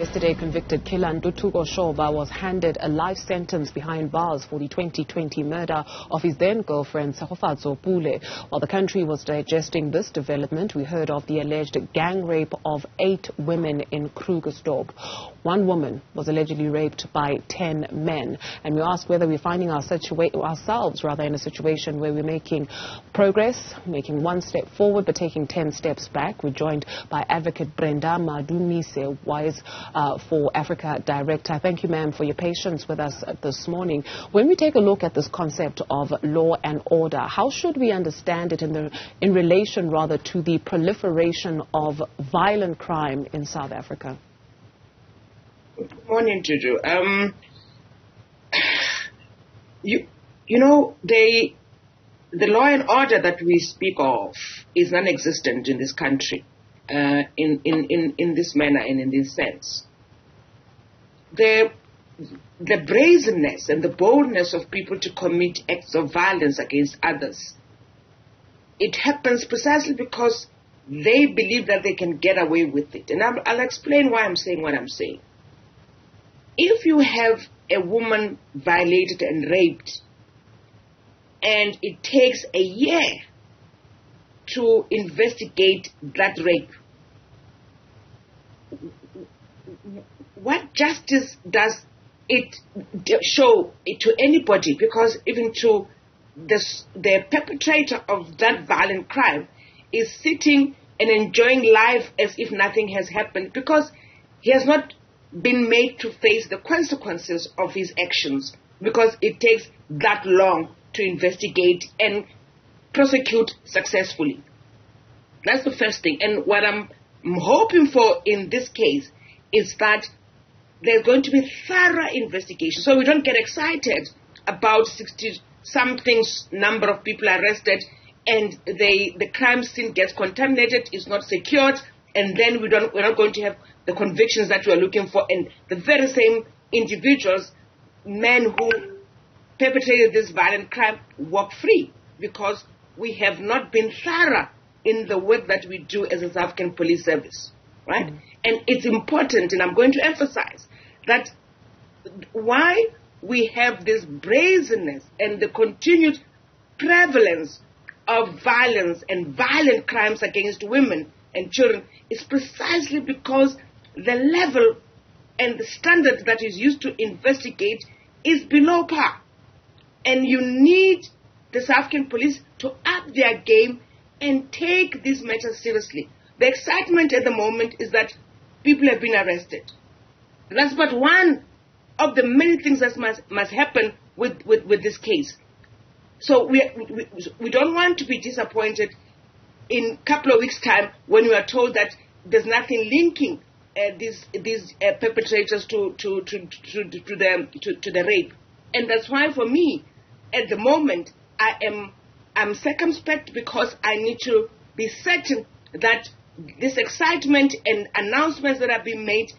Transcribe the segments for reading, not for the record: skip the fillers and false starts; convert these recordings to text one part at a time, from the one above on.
Yesterday, convicted killer Ntuthuko Shoba was handed a life sentence behind bars for the 2020 murder of his then-girlfriend Tshegofatso Pule. While the country was digesting this development, we heard of the alleged gang rape of 8 women in Krugersdorp. One woman was allegedly raped by 10 men. And we asked whether we're finding ourselves in a situation where we're making progress, making one step forward but taking 10 steps back. We're joined by advocate Brenda Madumise, Wise for Africa Director. Thank you, ma'am, for your patience with us this morning. When we take a look at this concept of law and order, how should we understand it in relation to the proliferation of violent crime in South Africa? Good morning, Juju. You know, the law and order that we speak of is non-existent in this country. In this manner and in this sense. The brazenness and the boldness of people to commit acts of violence against others, it happens precisely because they believe that they can get away with it. And I'll explain why I'm saying what I'm saying. If you have a woman violated and raped, and it takes a year to investigate that rape, what justice does it show it to anybody? Because even to the perpetrator of that violent crime is sitting and enjoying life as if nothing has happened, because he has not been made to face the consequences of his actions, because it takes that long to investigate and prosecute successfully. That's the first thing. And what I'm hoping for in this case is that there's going to be thorough investigation, so we don't get excited about 60-something number of people arrested and the crime scene gets contaminated, is not secured, and then we're not going to have the convictions that we are looking for. And the very same individuals, men who perpetrated this violent crime, walk free, because we have not been thorough in the work that we do as a South African Police Service, right? Mm-hmm. And it's important, and I'm going to emphasize that why we have this brazenness and the continued prevalence of violence and violent crimes against women and children is precisely because the level and the standard that is used to investigate is below par. And you need the South African police to up their game and take these matters seriously. The excitement at the moment is that people have been arrested. That's but one of the many things that must happen with this case. So we don't want to be disappointed in a couple of weeks' time when we are told that there's nothing linking these perpetrators to the rape. And that's why, for me, at the moment, I'm circumspect, because I need to be certain that this excitement and announcements that are being made,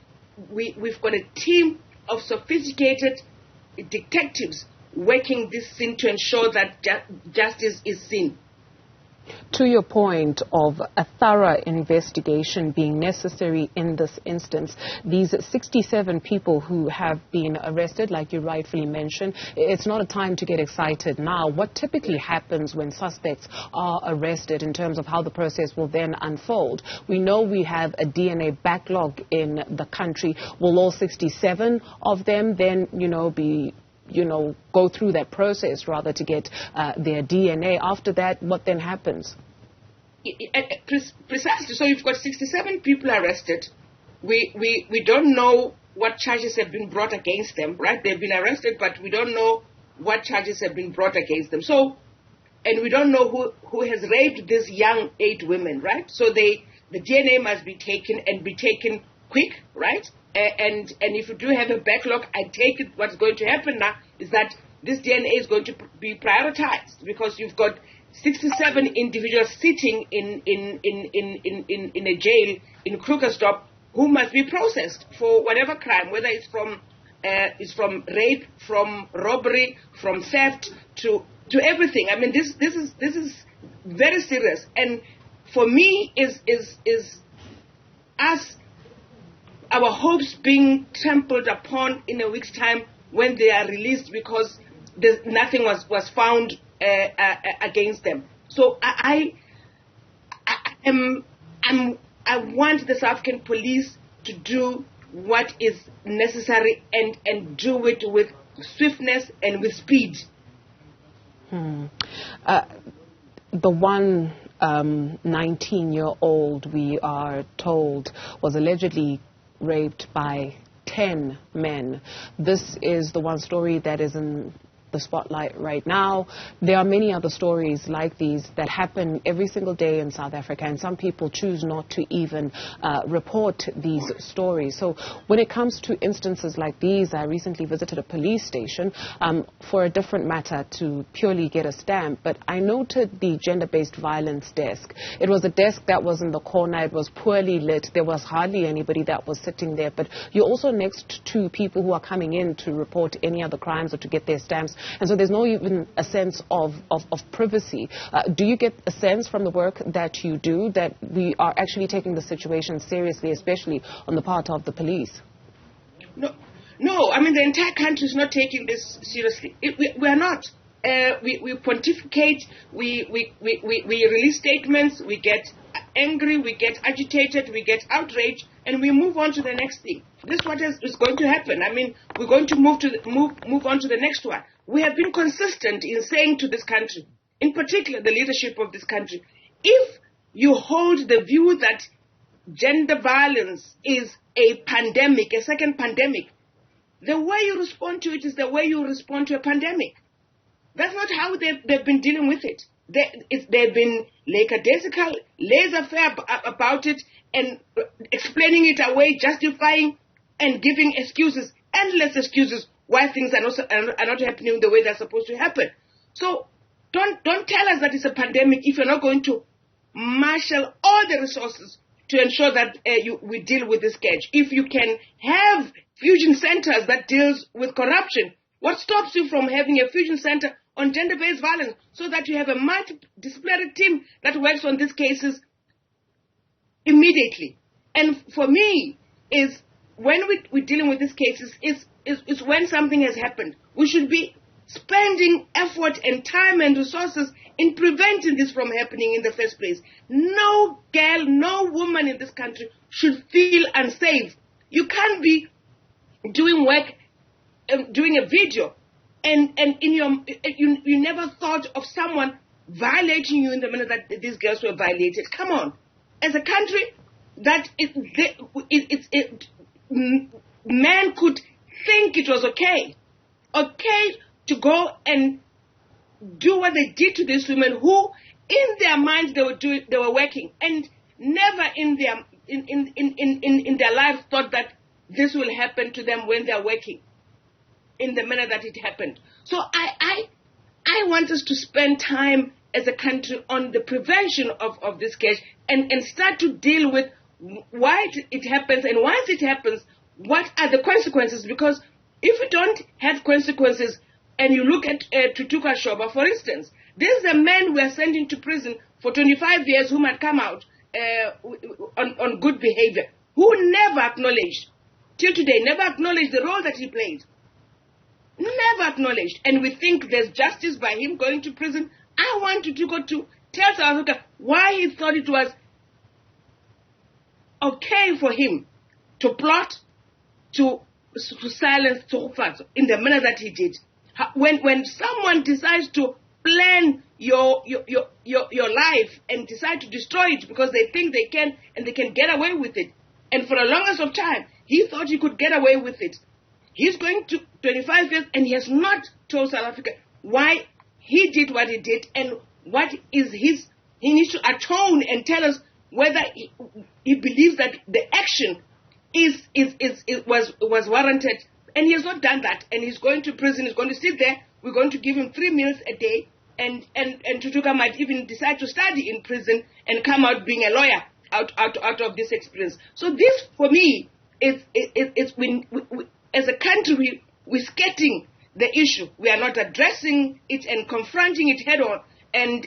we've got a team of sophisticated detectives working this scene to ensure that justice is seen. To your point of a thorough investigation being necessary in this instance, these 67 people who have been arrested, like you rightfully mentioned, it's not a time to get excited now. What typically happens when suspects are arrested in terms of how the process will then unfold? We know we have a DNA backlog in the country. Will all 67 of them then, go through that process to get their DNA? After that, what then happens? Precisely. So you've got 67 people arrested. We don't know what charges have been brought against them, right? They've been arrested, but we don't know what charges have been brought against them. So, and we don't know who has raped these young 8 women, right? So the DNA must be taken quick, right? And if you do have a backlog, I take it what's going to happen now is that this DNA is going to be prioritized, because you've got 67 individuals sitting in a jail in Krugersdorp who must be processed for whatever crime, whether it's from rape, from robbery, from theft, to everything. I mean, this is very serious, and for me is us our hopes being trampled upon in a week's time when they are released because nothing was found against them. So I want the South African police to do what is necessary and do it with swiftness and with speed. The one 19-year-old, we are told, was allegedly raped by 10 men. This is the one story that is in the spotlight right now. There are many other stories like these that happen every single day in South Africa, and some people choose not to even report these stories. So when it comes to instances like these, I recently visited a police station for a different matter to purely get a stamp, but I noted the gender-based violence desk. It was a desk that was in the corner. It was poorly lit. There was hardly anybody that was sitting there, but you're also next to people who are coming in to report any other crimes or to get their stamps. And so there's no even a sense of privacy. Do you get a sense from the work that you do that we are actually taking the situation seriously, especially on the part of the police? No. I mean, the entire country is not taking this seriously. We are not. We pontificate, we release statements, we get angry, we get agitated, we get outraged, and we move on to the next thing. This is what is going to happen. I mean, we're going to move on to the next one. We have been consistent in saying to this country, in particular the leadership of this country, if you hold the view that gender violence is a pandemic, a second pandemic, the way you respond to it is the way you respond to a pandemic. That's not how they've been dealing with it. They've been lackadaisical, laissez-faire about it, and explaining it away, justifying and giving excuses, endless excuses, why things are not happening the way they're supposed to happen. So don't tell us that it's a pandemic if you're not going to marshal all the resources to ensure that we deal with this scourge. If you can have fusion centers that deals with corruption, what stops you from having a fusion center on gender-based violence so that you have a multidisciplinary team that works on these cases immediately? And for me, is when we're dealing with these cases, is when something has happened. We should be spending effort and time and resources in preventing this from happening in the first place. No girl, no woman in this country should feel unsafe. You can't be doing work, doing a video, and in you never thought of someone violating you in the manner that these girls were violated. Come on. As a country, man could think it was okay to go and do what they did to these women who, in their minds, they were working, and never in their lives thought that this will happen to them when they are working in the manner that it happened. So I want us to spend time as a country on the prevention of this case and start to deal with why it happens, and once it happens, what are the consequences? Because if we don't have consequences, and you look at Ntuthuko Shoba, for instance, this is a man we are sending to prison for 25 years who might come out on good behavior, who never acknowledged, till today, never acknowledged the role that he played. Never acknowledged. And we think there's justice by him going to prison. I want Ntuthuko to tell South Africa why he thought it was okay for him to plot to silence Tshegofatso in the manner that he did. When someone decides to plan your life and decide to destroy it because they think they can and they can get away with it, and for the longest of time he thought he could get away with it, he's going to 25 years and he has not told South Africa why he did what he did and what is his. He needs to atone and tell us whether he believes that the action was warranted, and he has not done that, and he's going to prison. He's going to sit there. We're going to give him 3 meals a day, and Ntuthuko might even decide to study in prison and come out being a lawyer out of this experience. So this, for me, is we, as a country, we're skirting the issue. We are not addressing it and confronting it head on, and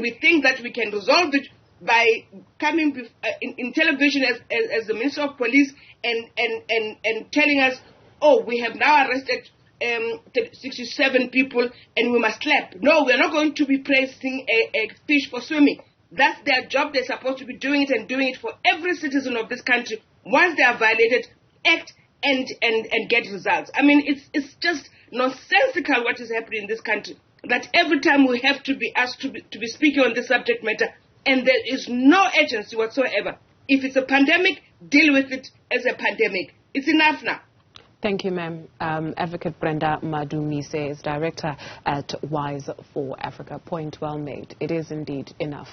we think that we can resolve it by coming in television as the Minister of Police and telling us, oh, we have now arrested 67 people and we must clap. No, we're not going to be praising a fish for swimming. That's their job. They're supposed to be doing it and doing it for every citizen of this country. Once they are violated, act and get results. I mean, it's just nonsensical what is happening in this country. That every time we have to be asked to be speaking on this subject matter, and there is no agency whatsoever. If it's a pandemic, deal with it as a pandemic. It's enough now. Thank you, ma'am. Advocate Brenda Madumise is director at Wise for Africa. Point well made. It is indeed enough.